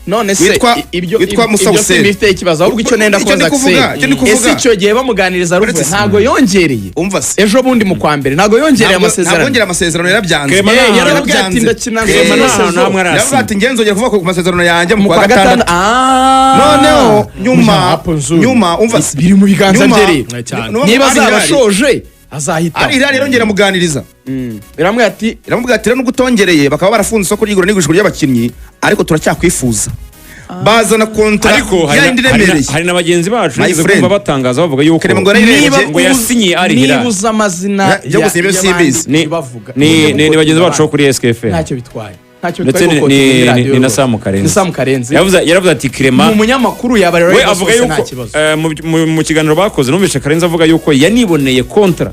none se ibyo bifite ikibazo ahubwo icyo nenda koza ese icyo gihe bamuganiriza ruvuye ntago yongereye ejo bundi mu kwa mbere ntago yongereye amasezerano ntago yongereye amasezerano yarabyanze yarabyanze ndakinanze ntabwo ati ngenzongera kuvuga ku masezerano yanjye mu kwa gatandatu noneho nyuma umva biri mu biganza bye niba azabashoje azahita ari rero ngera muganiriza biramwe ati no gutongereye bakaba barafunze isoko ry'igura n'igurisha ry'abakinnyi ariko turacyakwifuza bazana kontra yindi remereye hari nabagenzi bacu kumva batangaza bavuga yuko ngo yasinyiye ari hira nibuza amazina ni bagenzi bacu kuri SKF ntacyo bitwaye ndetse ni na Samu Karenzi yaravuze ati Clema umunyamakuru yaba rero we avuga yuko mu kiganiro bakoze numvise Karenzi avuga yuko yaniboneye kontra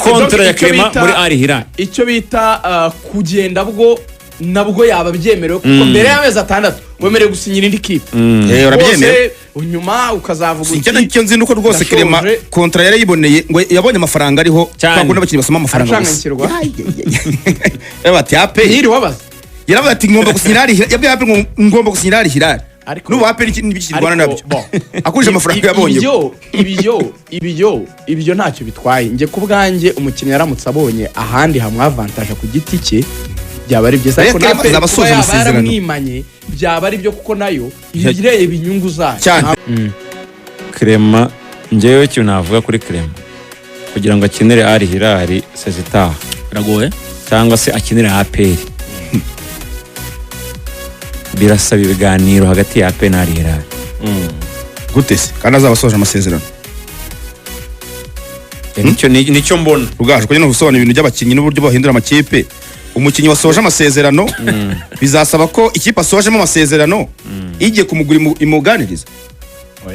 kontra ya Clema muri ari hira icyo bita kugenda bwo nabwo yaba byemerewe kuko mbere y'amezi 6 wemerewe gusinyira indi kipe urabyemeye unyuma ukazavuga uti icyo nzi nuko rwose Clema kontra yarayiboneye ngo yabonye amafaranga ariho bakunda bakinnyi basoma amafaranga bati ape hiri wabaza yaravuga ati ngomba gusinyira ari yabwiye ape ngomba gusinyira ari hirari nubu ape n'ibikirwana nabyo akurije amafaranga yabonye ibyo ntacyo bitwaye nge kubwanjye umukinnyi yaramutse abonye ahandi hamwe avantage ku giti cye byaba ari byiza ariko nape yaramwimanye byaba ari byo kuko nayo ireye ibinyungu zayo Clema ngewe cyo navuga kuri Clema kugira ngo akinire ari hirari sezita biragoye cyangwa se akinire APR birasaba ibiganiro hagati ya APR na ari hirari gute se kandi azabasoje amasezerano nicyo mbona Rugaju kujya no gusobanura ibintu by'abakinnyi n'uburyo bahindura amakipe umukinnyi wasoje amasezerano bizasaba ko ikipe asojemo amasezerano igiye kumugura imuganiriza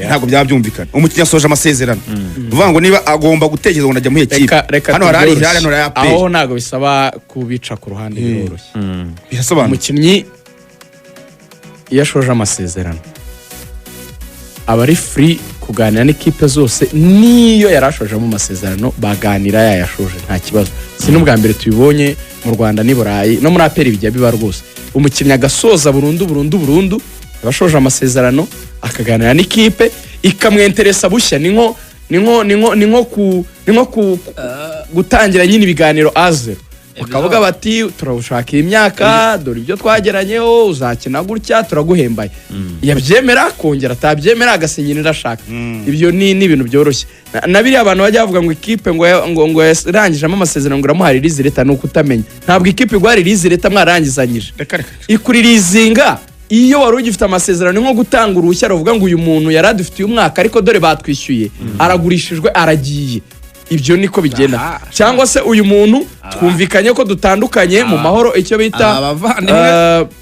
ntabwo byabyumvikana umukinnyi asoje amasezerano uvuga ngo niba agomba gutekereza ngo najya mu ekipe hano hari hirari hano ya APR aho ntabwo bisaba kubica ku ruhande biroroshye birasobanura umukinnyi yashoje amasezerano aba ari free kuganira n'ikipe zose niyo yarashoje mu masezerano baganira yayashoje nta kibazo si n'ubwa mbere tubibonye mu Rwanda ni Burayi no muri APR bijya biba rwose umukinnyi agasoza burundu abashoje amasezerano akaganira n'ikipe ikamwenteresa bushya ni nko gutangira nyine ibiganiro azero bakavuga bati turagushaka imyaka dore ibyo twageranyeho uzakina gutya turaguhembaye yabyemera kongera atabyemera agasinyira ashaka ibyo ni ibintu byoroshye nabiri abantu bajya bavuga ngo ikipe ngo yarangijemo amasezerano ngo iramuhari rizi leta nuko utamenya ntabwo ikipe igwari rizi leta mwarangizanyije ikuririzinga iyo wari ugifite amasezerano nko gutanga uruhushya ruvuga ngo uyu muntu yaradufitiye umwaka ariko dore batwishyuye aragurishijwe aragiye ibyo niko bigenda cyangwa se uyu muntu twumvikanye ko dutandukanye mu mahoro icyo bita abavandimwe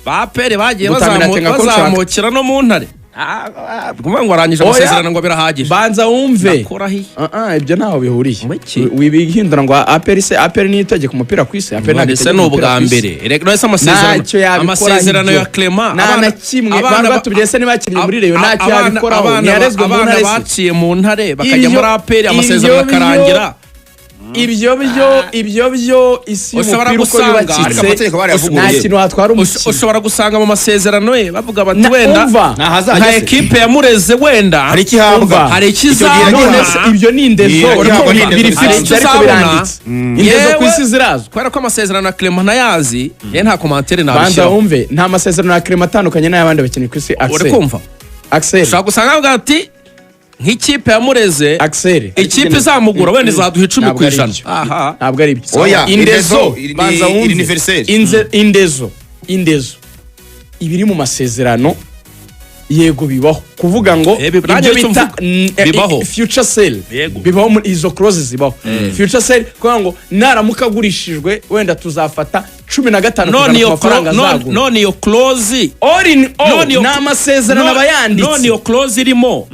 ba APR bagiye bazamukira no mu ntare kumva ngo arangije amasezerano ngo birahagije banza wumve ibyo ntaho bihuriye wibihindura ngo APR ni itegeko umupira kwisi APR nagise no ubwa mbere rero ese amasezerano ya Clema abana kimwe bari batubyese nibakinnye muri reyo ntacyo yabikoraho ntiyarezwe mu ntare baciye mu ntare bakajya muri APR amasezerano akarangira ibyo byo isi y'umupira uko yubakitse nta kintu hatwara umukino ushobora gusanga mu masezerano ye bavuga bati wenda nta ekipe yamureze wenda hari ikihabwa hari ikizabona ibyo ni indezo biri fixed ariko biranditse indezo ku isi zirazwe kubera ko amasezerano na Clema ntayazi ye nta commentaire nabishya banda wumve nta masezerano na Clema atandukanye n'ayabandi bakinnyi ku isi Axel ushaka gusanga bavuga ati nk'ikipe yamureze Axel ikipe izamugura wenda izaduha 10%. Aha ntabwo ari ibyo oya indezo banza wumve indezo ibiri mu masezerano yego bibaho kuvuga ngo ibyo bita future sale bibaho muri izo clauses zibaho future sale kuvuga ngo naramuka agurishijwe wenda tuzafata 15% ku mafaranga azagura none iyo clause all in all n'amasezerano abayanditse none iyo clause irimo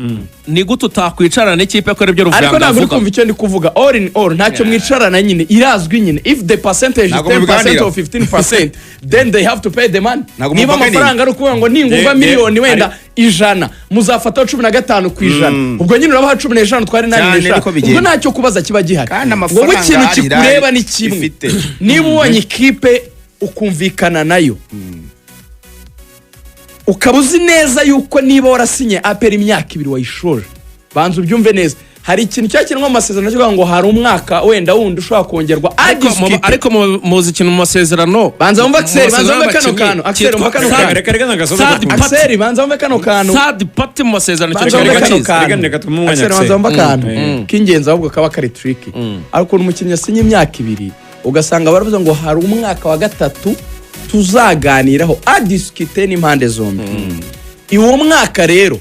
ni gute utakwicarana n'ikipe ko ibyo ruvuga ariko ntabwo uri kumva icyo ndi kuvuga all in all ntacyo mwicarana nyine irazwi nyine if the percentage is 10% or 15% then they have to pay the money niba amafaranga ari ukuvuga ngo ningumva miliyoni wenda ijana muzafata 15% ku ijana ubwo nyine urabaha 15 twari nani ubwo ntacyo kubaza kiba gihari wowe ikintu kikureba ni kimwe niba ubonye ikipe ukumvikana nayo ukaba uzi neza yuko niba warasinye APR imyaka 2 wayishoje banza ubyumve neza hari ikintu cyakinwa mu masezerano cyo ngo hari umwaka wenda wundi ushobora kongerwa ariko muzi ikintu mu masezerano banza wumva Axel banza wumva kano kantu Axel wumva kano kantu Axel banza wumva kano kantu third party mu masezerano banza wumva kantu kingenza ahubwo kaba kari tricky ariko umukinnyi asinye imyaka 2 ugasanga baravuze ngo hari umwaka wa gatatu tuzaganiraho adiskite n'impande zombi uwo mwaka rero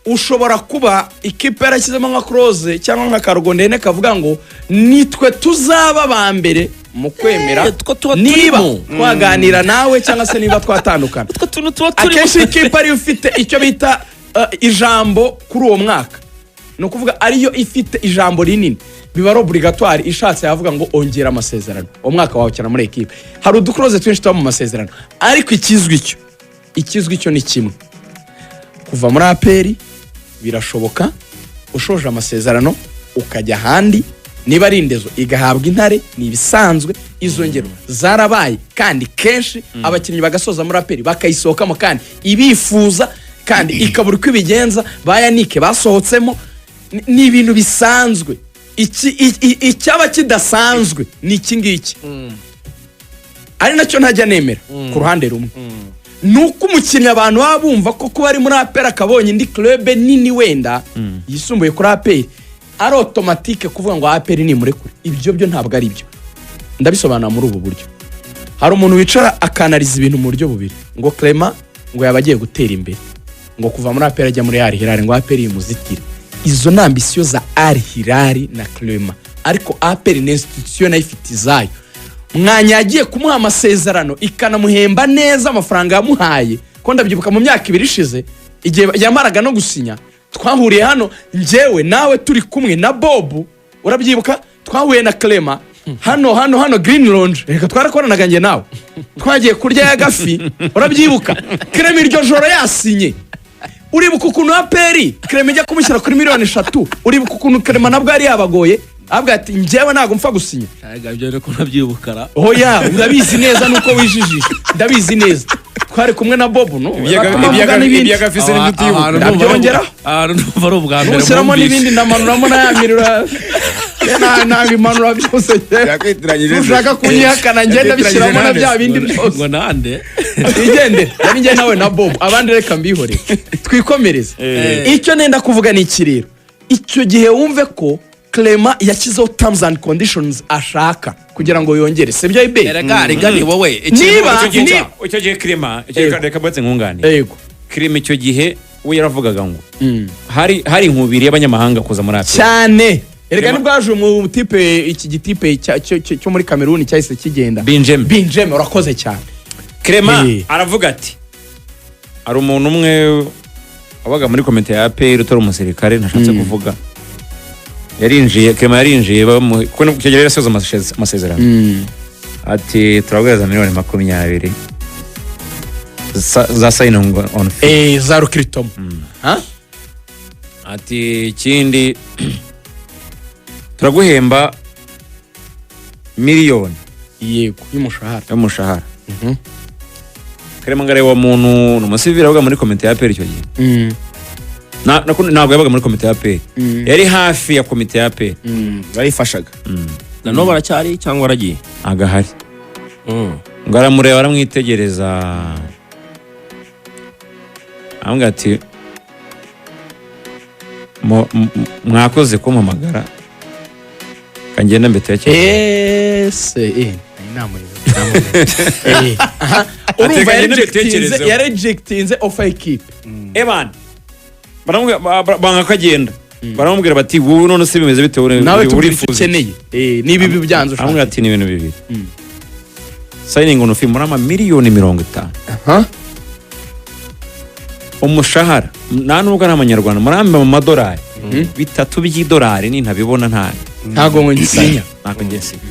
ushobora kuba ikipe yarashyizemo nka close cyangwa nka cargo ndende kavuga ngo nitwe tuzaba ba mbere mu kwemera niba twaganira nawe cyangwa se niba twatandukana akenshi ikipe ari ufite icyo bita ijambo kuri uwo mwaka no kuvuga ariyo ifite ijambo rinini biba obligatoire ishatse yavuga ngo ongera amasezerano umwaka wawe cyane muri equipe hari udukroze twinshi tuba mu masezerano ariko ikizwi cyo ni kimwe kuva muri APR birashoboka ushoje amasezerano ukajya handi niba ari indezo igahabwa intare ni ibisanzwe izo ngero zarabaye kandi kenshi abakinnyi bagasoza muri APR bakayisohokamo kandi ibifuza kandi ikabura uko ibigenza bayanike basohotsemo ni ibintu bisanzwe icyaba kidasanzwe ni iki ngiki ari nacyo ntajya nemera ku ruhande rumwe nuko umukinnyi abantu baba bumva ko kuba ari muri APR akabonye indi club nini wenda yisumbuye kuri APR ari automatique kuvuga ngo APR ni murekure ibyo byo ntabwo ari byo ndabisobanura muri ubu buryo hari umuntu wicara akanaliza ibintu mu buryo bubiri ngo Clema ngo yabagiye gutera imbere ngo kuva muri APR ajya muri Al Hilal ngo APR yimuzitira izo nambisiyo za Al Hilal na Clema ariko APR ni institution ifite izayo mwanya yagiye kumuha amasezerano ikanamuhemba neza amafaranga yamuhaye ko ndabyibuka mu myaka 2 ishize igihe yamaraga no gusinya twahuriye hano njyewe nawe turi kumwe na Bob urabyibuka twahuye na Clema hano Green Lounge reka twarakoranaga nge nawe twagiye kurya ya gafi urabyibuka Clema iryo joro yasinye uribuka ukuntu APR Clema ijya kumushyira kuri miliyoni 3 uribuka ukuntu Clema nabwo ari yabagoye abwa ati njyewe ntago mpfa gusinya ibyo rero ko nabyibukara oya ndabizi neza nuko wijijisha ndabizi neza twari kumwe na Bob no ibyagafise n'ibitibuka ndabyongera numva ari ubwa mbere mushyiramo n'ibindi ndamanuramo nayamirira nabimanura byose ushaka kunyihakana ngenda bishyiramo na bya bindi byose ngo nande igende yari njye nawe na Bob abandi reka mbihore twikomereze icyo nenda kuvuga ni iki rero icyo gihe wumve ko Clema yakizeho terms and conditions ashaka kugira ngo yongere sebyo ibe rega ni wowe niba icyo gihe Clema reka batse nkungane yego Clema icyo gihe we yaravugaga ngo hari inkubiri y'abanyamahanga kuza muri APR cyane erega nibwaje mu tipe iki gitipe cyo muri Cameroon cyahise kigenda Benjamin urakoze cyane Clema aravuga ati ari umuntu umwe wabaga muri komite ya APR utari umusirikare ntashatse kuvuga Clema yarinjiye kuko icyo gihe yasoza amasezerano ati turabweza miliyoni 20 za signing on fee za recruitment ati ikindi turaguhemba miliyoni yego y'umushahara Clema ngare wa muntu n'umusivira avuga muri komite ya APR icyo gihe ntabwo yabaga muri komite ya APR yari hafi ya komite ya APR barifashaga nano baracyari cyangwa waragiye agahari ngo aramureba aramwitegereza amubwira ati mwakoze kumpamagara kangenda mbetekereza urumva yarejectinze offer equipe eban banga kagenda baramubwira bati wowe none se bimeze bite urifuza ukeneye nibi bibyanze ushaka amwe ati ni ibintu bibiri signing on fee muri miliyoni 50 umushahara nubwo ari amanyarwanda murambe mu madolari bitatu by'idolari ni ntabibona ntago ngo ngisinya ntago ngisinya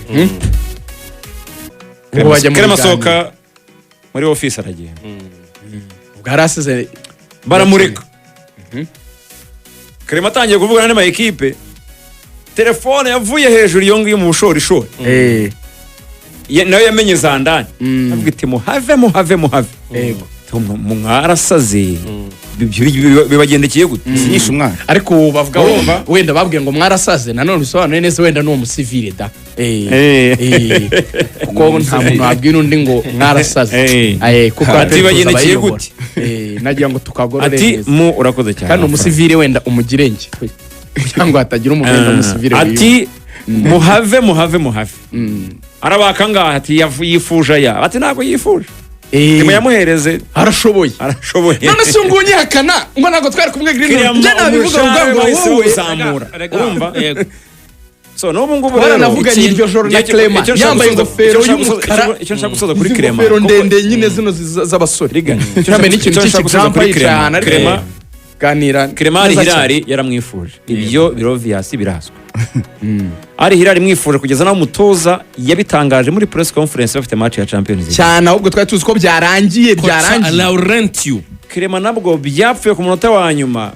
Clema soka muri office aragiye bwarasize baramureka Clema atangiye kuvugana n'ama equipe telefone yavuye hejuru iyo ngiyo mu bushorishori nawe yamenye Zandani avuga iti muhave yego mwarasaze bibagendekeye gute sinyisha umwana ariko ubu bavuga wenda babwiye ngo mwarasaze nanone bisobanuye neza wenda ni umusivile da kuko nta muntu wabwira undi ngo mwarasaze kuko ati bagendekeye gute nagira ngo tukagorore ati urakoze cyane kandi umusivile wenda umugirenge kugira ngo hatagira umugenda umusivile ati muhave arabaka ngaha ati yifuje aya ati ntabwo yifuje Kema yamuhereze arashoboye none se ngo unyihakana ngo ntabwo twari kumwe green njye nabivuga ngo wowe uzamura urumva so n'ubu ngubu rero navuga ni iryo joro na Clema yambaye ingofero y'umukara icyo nshaka gusoza kuri Clema ingofero ndende nyine zino z'abasore cyane n'ikintu cy'ikijampa cyane Clema ganira Clema ari Hilali yaramwifuje ibyo birovias birazwa ari Hilali mwifuje kugeza naho umutoza yabitangaje muri press conference bafite match ya Champions League cyane ahubwo twari tuzi ko byarangiye Laurentio Clema nabwo byapfuye ku munota wa nyuma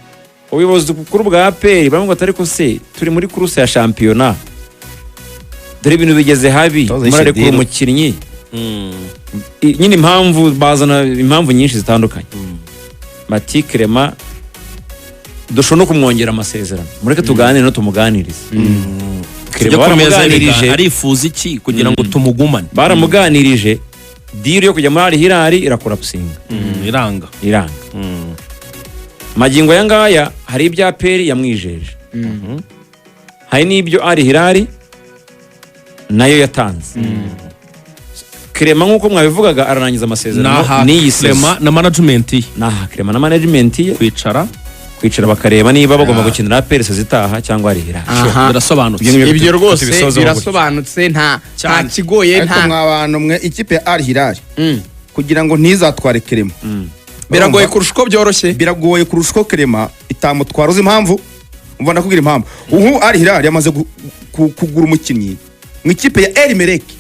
ubuyobozi bukuru bwa APR bamwe batari ko se turi muri course ya championnat dore ibintu bigeze habi murare ku umukinnyi nyine impamvu bazana impamvu nyinshi zitandukanye bati Clema dushobora no kumwongera amasezerano mureke tuganire no tumuganirize Clema baramuganirije arifuza iki kugira ngo tumugumane baramuganirije deal yo kujya muri Hilali irakorapsinga iranga magingo yangaya hari ibya APR yamwijeje hari n'ibyo ari Hilali nayo yatanze Clema nkuko mwabivugaga ararangiza amasezerano n'iyi Clema na management ye Clema na management ye kwicara bakareba niba bagomba gukinira APR zitaha cyangwa ari Hilali birasobanutse ibyo rwose birasobanutse nta kigoye nta mwabantu mwe ikipe ya ari Hilali kugira ngo ntizatware Clema biragoye kurusha uko byoroshye biragoye kurusha uko Clema itamutwara uzi impamvu umva ndakubwira impamvu ubu ari Hilali yamaze kugura umukinnyi mu ikipe ya El Merreikh